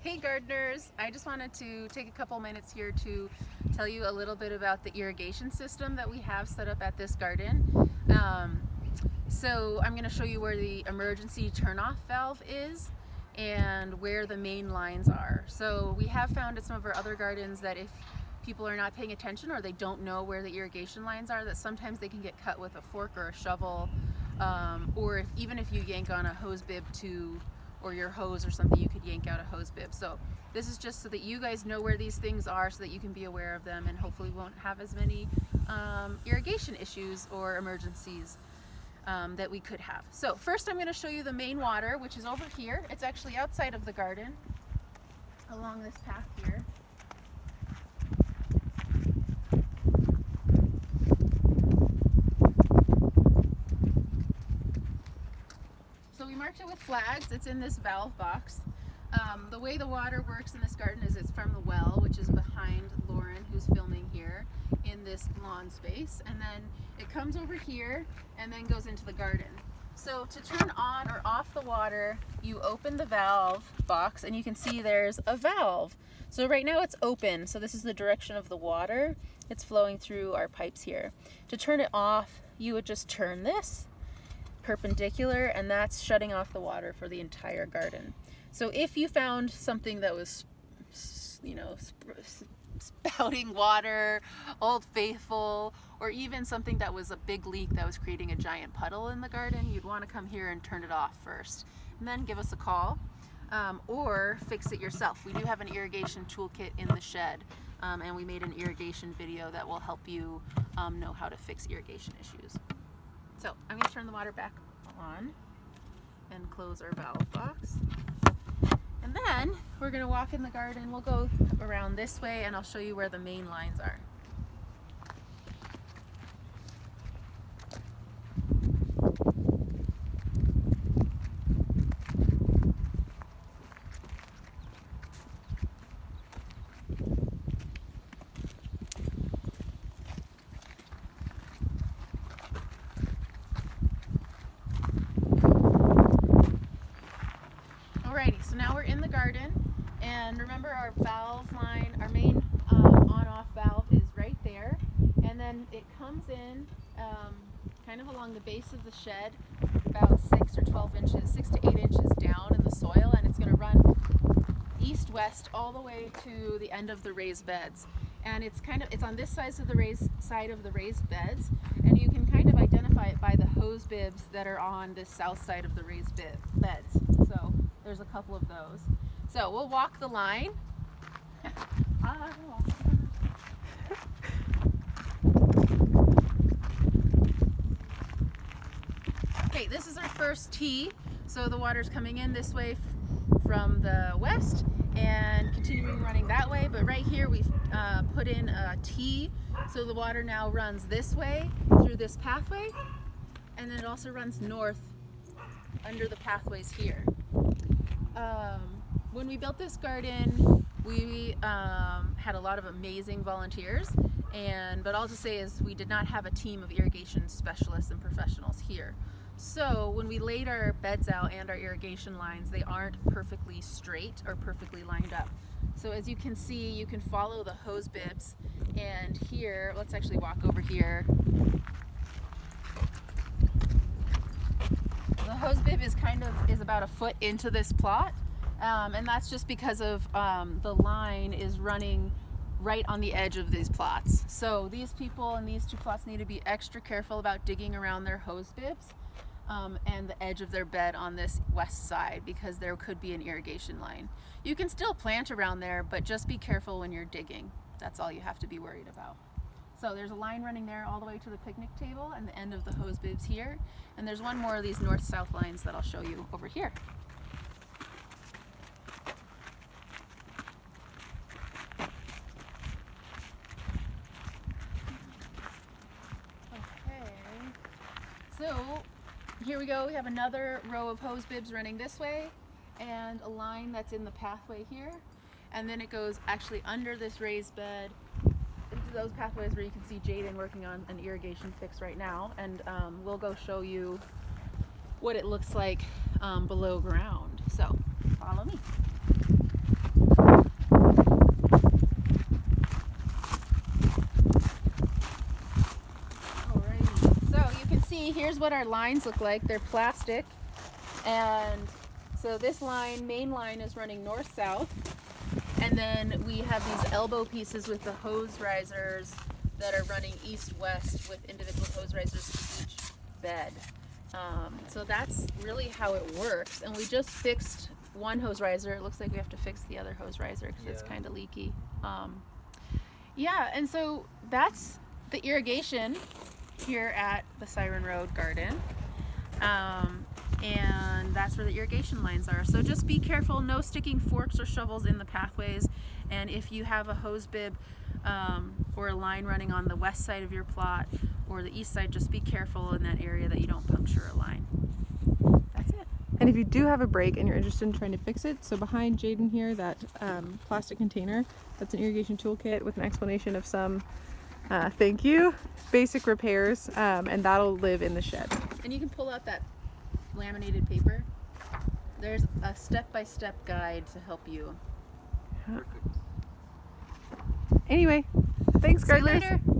Hey gardeners, I just wanted to take a couple minutes here to tell you a little bit about the irrigation system that we have set up at this garden. So I'm going to show you where the emergency turnoff valve is and where the main lines are. So we have found at some of our other gardens that if people are not paying attention or they don't know where the irrigation lines are, that sometimes they can get cut with a fork or a shovel, or even if you yank on a hose bib or your hose or something, you could yank out a hose bib. So this is just so that you guys know where these things are so that you can be aware of them and hopefully won't have as many irrigation issues or emergencies that we could have. So first I'm going to show you the main water, which is over here. It's actually outside of the garden along this path here. So we marked it with flags. It's in this valve box. The way the water works in this garden is it's from the well, which is behind Lauren, who's filming here in this lawn space, and then it comes over here and then goes into the garden. So to turn on or off the water, you open the valve box and you can see there's a valve. So right now it's open, so this is the direction of the water. It's flowing through our pipes here. To turn it off, you would just turn this perpendicular, and that's shutting off the water for the entire garden. So if you found something that was, spouting water, Old Faithful, or even something that was a big leak that was creating a giant puddle in the garden, you'd want to come here and turn it off first, and then give us a call, or fix it yourself. We do have an irrigation toolkit in the shed, and we made an irrigation video that will help you know how to fix irrigation issues. So I'm going to turn the water back on and close our valve box. And then we're going to walk in the garden. We'll go around this way and I'll show you where the main lines are. Alrighty, so now we're in the garden, and remember our valve line, our main on-off valve is right there, and then it comes in kind of along the base of the shed, about 6 to 8 inches down in the soil, and it's going to run east-west all the way to the end of the raised beds. And it's on this side of the raised beds, and you can kind of identify it by the hose bibs that are on the south side of the raised beds. So there's a couple of those. So we'll walk the line. Okay, this is our first tee. So the water's coming in this way from the west and continuing running that way. But right here we've put in a tee. So the water now runs this way through this pathway. And then it also runs north under the pathways here. When we built this garden, we had a lot of amazing volunteers, but all to say is we did not have a team of irrigation specialists and professionals here. So when we laid our beds out and our irrigation lines, they aren't perfectly straight or perfectly lined up. So as you can see, you can follow the hose bibs, and here, let's actually walk over here. The hose bib is about a foot into this plot, and that's just because of the line is running right on the edge of these plots. So these people in these two plots need to be extra careful about digging around their hose bibs and the edge of their bed on this west side, because there could be an irrigation line. You can still plant around there, but just be careful when you're digging. That's all you have to be worried about. So there's a line running there all the way to the picnic table and the end of the hose bibs here. And there's one more of these north-south lines that I'll show you over here. Okay, so here we go. We have another row of hose bibs running this way and a line that's in the pathway here. And then it goes actually under this raised bed into those pathways where you can see Jaden working on an irrigation fix right now, and we'll go show you what it looks like below ground. So follow me. what our lines look like. They're plastic, and so this main line is running north-south, and then we have these elbow pieces with the hose risers that are running east-west with individual hose risers to each bed. So that's really how it works, and we just fixed one hose riser. It looks like we have to fix the other hose riser because it's kind of leaky. Yeah, and so that's the irrigation here at the Siren Road Garden. And that's where the irrigation lines are. So just be careful, no sticking forks or shovels in the pathways, and if you have a hose bib or a line running on the west side of your plot or the east side, just be careful in that area that you don't puncture a line. That's it. And if you do have a break and you're interested in trying to fix it, so behind Jaden here, that plastic container, that's an irrigation toolkit with an explanation of some thank you, basic repairs, and that'll live in the shed. And you can pull out that laminated paper. There's a step-by-step guide to help you. Anyway, thanks, gardeners. See you later.